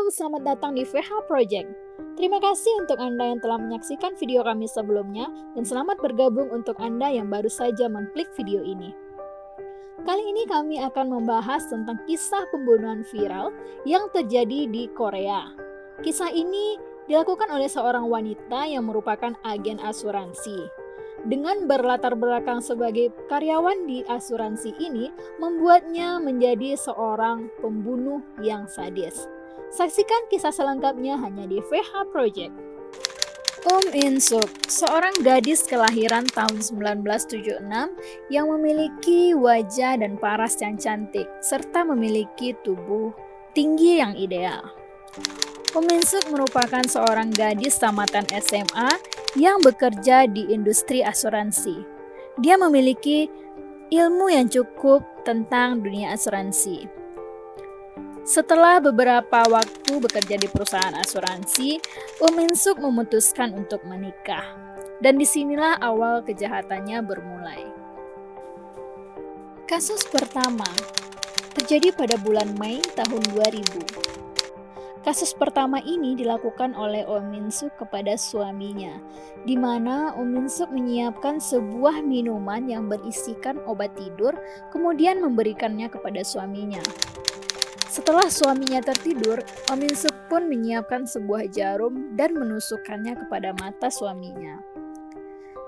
Halo, selamat datang di VH Project. Terima kasih untuk Anda yang telah menyaksikan video kami sebelumnya dan selamat bergabung untuk Anda yang baru saja mengklik video ini. Kali ini kami akan membahas tentang kisah pembunuhan viral yang terjadi di Korea. Kisah ini dilakukan oleh seorang wanita yang merupakan agen asuransi. Dengan berlatar belakang sebagai karyawan di asuransi ini, membuatnya menjadi seorang pembunuh yang sadis. Saksikan kisah selengkapnya hanya di VH Project. In Suk, seorang gadis kelahiran tahun 1976 yang memiliki wajah dan paras yang cantik, serta memiliki tubuh tinggi yang ideal. In Suk merupakan seorang gadis tamatan SMA yang bekerja di industri asuransi. Dia memiliki ilmu yang cukup tentang dunia asuransi. Setelah beberapa waktu bekerja di perusahaan asuransi, In Suk memutuskan untuk menikah. Dan disinilah awal kejahatannya bermulai. Kasus pertama terjadi pada bulan Mei tahun 2000. Kasus pertama ini dilakukan oleh In Suk kepada suaminya, di mana In Suk menyiapkan sebuah minuman yang berisikan obat tidur, kemudian memberikannya kepada suaminya. Setelah suaminya tertidur, In Suk pun menyiapkan sebuah jarum dan menusukkannya kepada mata suaminya.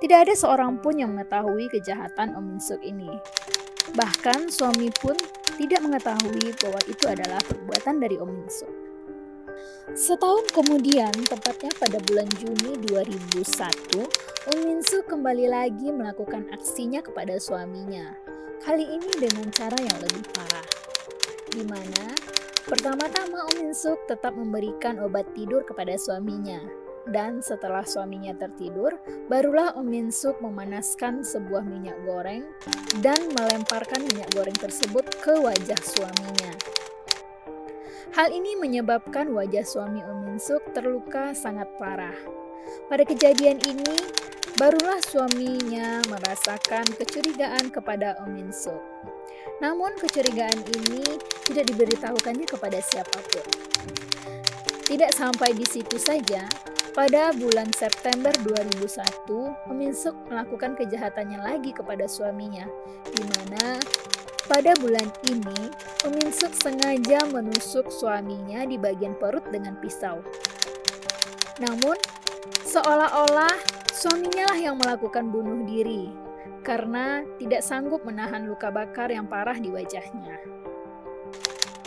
Tidak ada seorang pun yang mengetahui kejahatan In Suk ini. Bahkan suami pun tidak mengetahui bahwa itu adalah perbuatan dari In Suk. Setahun kemudian, tepatnya pada bulan Juni 2001, In Suk kembali lagi melakukan aksinya kepada suaminya. Kali ini dengan cara yang lebih parah, di mana pertama-tama In Suk tetap memberikan obat tidur kepada suaminya. Dan setelah suaminya tertidur, barulah In Suk memanaskan sebuah minyak goreng dan melemparkan minyak goreng tersebut ke wajah suaminya. Hal ini menyebabkan wajah suami In Suk terluka sangat parah. Pada kejadian ini, barulah suaminya merasakan kecurigaan kepada In Suk. Namun kecurigaan ini tidak diberitahukannya kepada siapapun. Tidak sampai di situ saja, pada bulan September 2001, In Suk melakukan kejahatannya lagi kepada suaminya, di mana pada bulan ini, In Suk sengaja menusuk suaminya di bagian perut dengan pisau. Namun, seolah-olah suaminya lah yang melakukan bunuh diri karena tidak sanggup menahan luka bakar yang parah di wajahnya.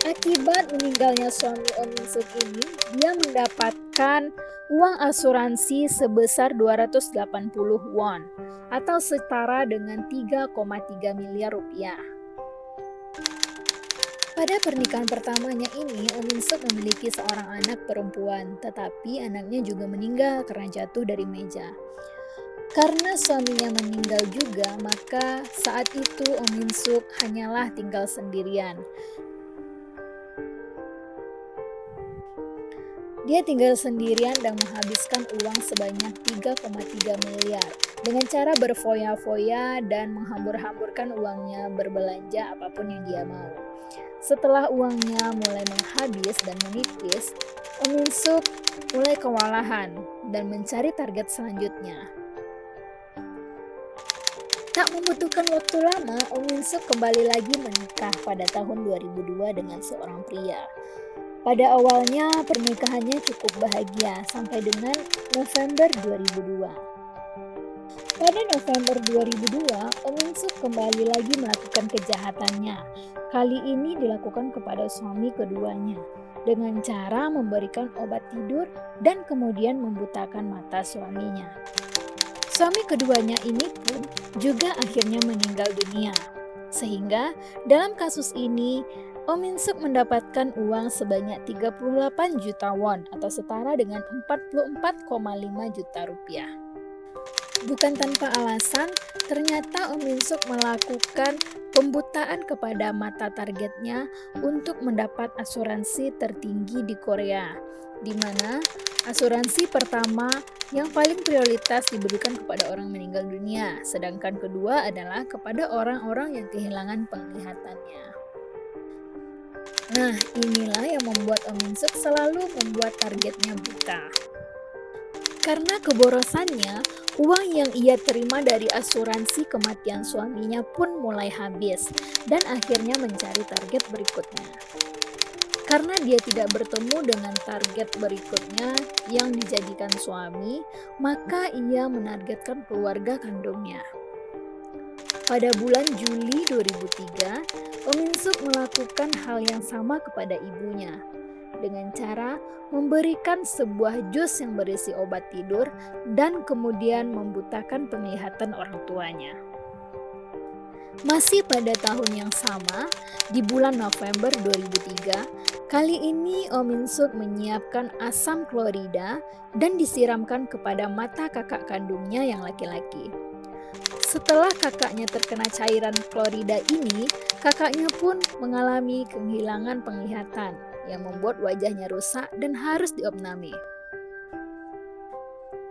Akibat meninggalnya suami In Suk ini, dia mendapatkan uang asuransi sebesar 280 won atau setara dengan 3,3 miliar rupiah. Pada pernikahan pertamanya ini, In Suk memiliki seorang anak perempuan, tetapi anaknya juga meninggal karena jatuh dari meja. Karena suaminya meninggal juga, maka saat itu In Suk hanyalah tinggal sendirian. Dia tinggal sendirian dan menghabiskan uang sebanyak 3,3 miliar dengan cara berfoya-foya dan menghambur-hamburkan uangnya berbelanja apapun yang dia mau. Setelah uangnya mulai menghabis dan menipis, In Suk mulai kewalahan dan mencari target selanjutnya. Tak membutuhkan waktu lama, In Suk kembali lagi menikah pada tahun 2002 dengan seorang pria. Pada awalnya pernikahannya cukup bahagia sampai dengan November 2002. Pada November 2002, In Suk kembali lagi melakukan kejahatannya. Kali ini dilakukan kepada suami keduanya dengan cara memberikan obat tidur dan kemudian membutakan mata suaminya. Suami keduanya ini pun juga akhirnya meninggal dunia. Sehingga dalam kasus ini, In Suk mendapatkan uang sebanyak 38 juta won atau setara dengan 44,5 juta rupiah. Bukan tanpa alasan, ternyata In Suk melakukan pembutaan kepada mata targetnya untuk mendapat asuransi tertinggi di Korea, di mana asuransi pertama yang paling prioritas diberikan kepada orang meninggal dunia, sedangkan kedua adalah kepada orang-orang yang kehilangan penglihatannya. Nah, inilah yang membuat Om Min Suk selalu membuat targetnya buta. Karena keborosannya, uang yang ia terima dari asuransi kematian suaminya pun mulai habis dan akhirnya mencari target berikutnya. Karena dia tidak bertemu dengan target berikutnya yang dijadikan suami, maka ia menargetkan keluarga kandungnya. Pada bulan Juli 2003, Om Min Suk melakukan hal yang sama kepada ibunya dengan cara memberikan sebuah jus yang berisi obat tidur dan kemudian membutakan penglihatan orang tuanya. Masih pada tahun yang sama, di bulan November 2003, kali ini Om Min Suk menyiapkan asam klorida dan disiramkan kepada mata kakak kandungnya yang laki-laki. Setelah kakaknya terkena cairan klorida ini, kakaknya pun mengalami kehilangan penglihatan yang membuat wajahnya rusak dan harus diopname.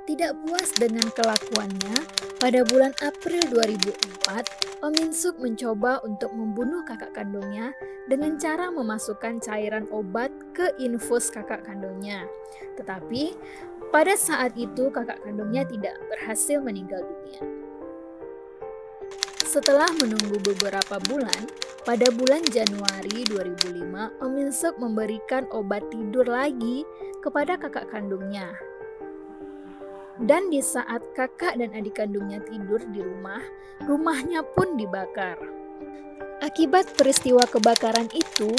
Tidak puas dengan kelakuannya, pada bulan April 2004, Om Min Suk mencoba untuk membunuh kakak kandungnya dengan cara memasukkan cairan obat ke infus kakak kandungnya. Tetapi pada saat itu kakak kandungnya tidak berhasil meninggal dunia. Setelah menunggu beberapa bulan, pada bulan Januari 2005, Om Min Suk memberikan obat tidur lagi kepada kakak kandungnya. Dan di saat kakak dan adik kandungnya tidur di rumah, rumahnya pun dibakar. Akibat peristiwa kebakaran itu,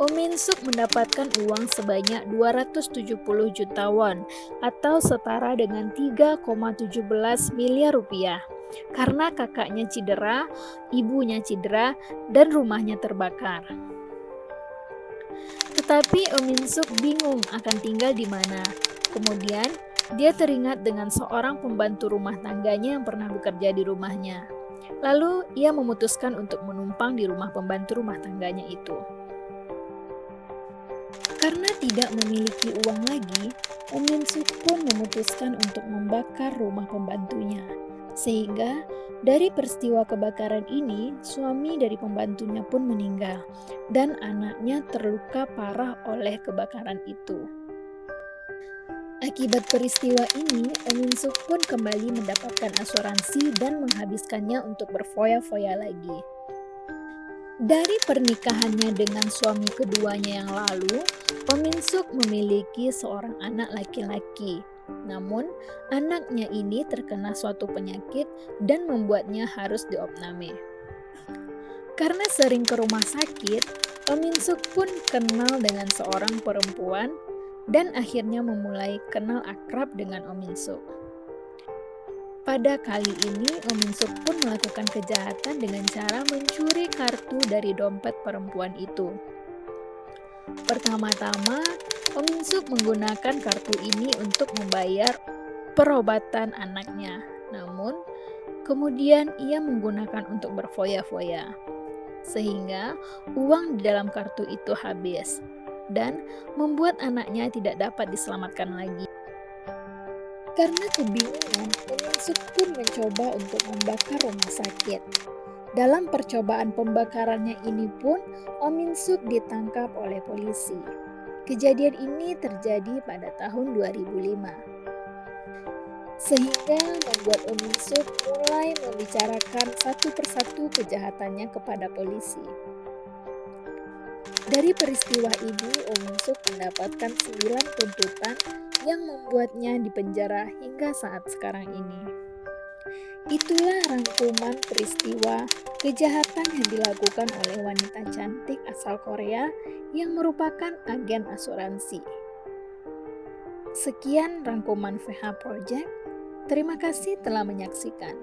Om Min Suk mendapatkan uang sebanyak 270 juta won atau setara dengan 3,17 miliar rupiah. Karena kakaknya cedera, ibunya cedera, dan rumahnya terbakar. Tetapi Om Min Suk bingung akan tinggal di mana. Kemudian, dia teringat dengan seorang pembantu rumah tangganya yang pernah bekerja di rumahnya. Lalu, ia memutuskan untuk menumpang di rumah pembantu rumah tangganya itu. Karena tidak memiliki uang lagi, Om Min Suk pun memutuskan untuk membakar rumah pembantunya. Sehingga dari peristiwa kebakaran ini, suami dari pembantunya pun meninggal dan anaknya terluka parah oleh kebakaran itu. Akibat peristiwa ini, Om Min Suk pun kembali mendapatkan asuransi dan menghabiskannya untuk berfoya-foya lagi. Dari pernikahannya dengan suami keduanya yang lalu, Om Min Suk memiliki seorang anak laki-laki. Namun, anaknya ini terkena suatu penyakit dan membuatnya harus diopname. Karena sering ke rumah sakit, Om Min Suk pun kenal dengan seorang perempuan dan akhirnya memulai kenal akrab dengan Om Min Suk. Pada kali ini, Om Min Suk pun melakukan kejahatan dengan cara mencuri kartu dari dompet perempuan itu. Pertama-tama, Om Min Suk menggunakan kartu ini untuk membayar perobatan anaknya. Namun, kemudian ia menggunakan untuk berfoya-foya. Sehingga uang di dalam kartu itu habis dan membuat anaknya tidak dapat diselamatkan lagi. Karena kebingungan, Om Min Suk pun mencoba untuk membakar rumah sakit. Dalam percobaan pembakarannya ini pun, Om Min Suk ditangkap oleh polisi. Kejadian ini terjadi pada tahun 2005. Sehingga membuat Om Min Suk mulai membicarakan satu persatu kejahatannya kepada polisi. Dari peristiwa ini, Om Min Suk mendapatkan 9 tuntutan yang membuatnya dipenjara hingga saat sekarang ini. Itulah rangkuman peristiwa kejahatan yang dilakukan oleh wanita cantik asal Korea yang merupakan agen asuransi. Sekian rangkuman VH Project. Terima kasih telah menyaksikan.